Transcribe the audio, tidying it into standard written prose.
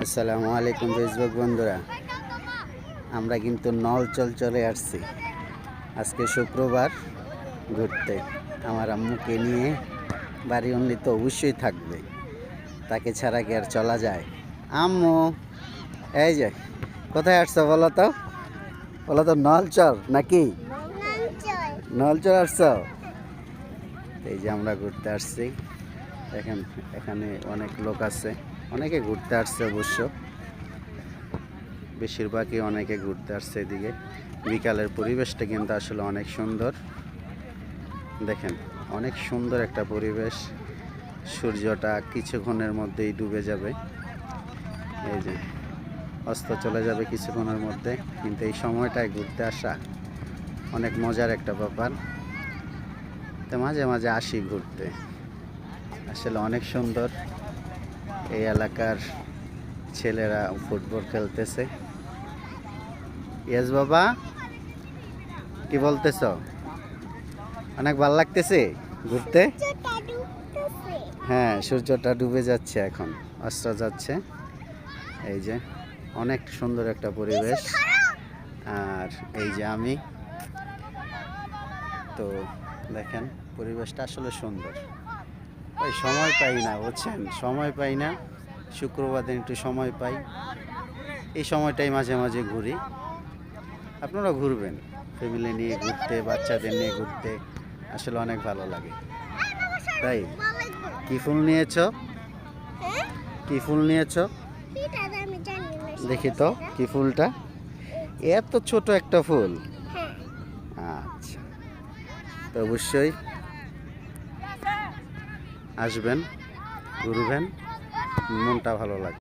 আসসালামু আলাইকুম ফেসবুক বন্ধুরা, আমরা কিন্তু নলচল চলে আসছি আজকে শুক্রবার ঘুরতে। আমার আম্মুকে নিয়ে বাড়ি অনলি তো অবশ্যই থাকবে, তাকে ছাড়া কি আর চলা যায়? আম্মু এই যে কোথায় আসছো বলো তো, নলচল নাকি? নলচল আসছো? এই যে আমরা ঘুরতে আসছি। এখানে অনেক লোক আছে, অনেকে ঘুরতে আসছে অবশ্য, বেশিরভাগই অনেকে ঘুরতে আসছে এদিকে। বিকালের পরিবেশটা কিন্তু আসলে অনেক সুন্দর, দেখেন অনেক সুন্দর একটা পরিবেশ। সূর্যটা কিছুক্ষণের মধ্যেই ডুবে যাবে, এই যে অস্ত চলে যাবে কিছুক্ষণের মধ্যে। কিন্তু এই সময়টায় ঘুরতে আসা অনেক মজার একটা ব্যাপার। তো মাঝে মাঝে আসি ঘুরতে, আসলে অনেক সুন্দর। এই এলাকার ছেলেরা ফুটবল খেলতেছে। ইয়েস বাবা, কি বলতেছ? অনেক ভালো লাগতেছে ঘুরতে। হ্যাঁ, সূর্যটা ডুবে যাচ্ছে, এখন অস্ত যাচ্ছে। এই যে অনেক সুন্দর একটা পরিবেশ। আর এই যে আমি তো দেখেন পরিবেশটা আসলে সুন্দর। ওই সময় পাই না, বুঝছেন, সময় পাই না। শুক্রবার দিন একটু সময় পাই, এই সময়টাই মাঝে মাঝে ঘুরি। আপনারা ঘুরবেন, ফ্যামিলি নিয়ে ঘুরতে, বাচ্চাদের নিয়ে ঘুরতে আসলে অনেক ভালো লাগে। তাই কি ফুল নিয়েছো? কি ফুল নিয়েছো? দেখি তো কি ফুলটা, এত ছোট একটা ফুল। আচ্ছা, তো অবশ্যই আসবেন, ঘুরবেন, মনটা ভালো লাগবে।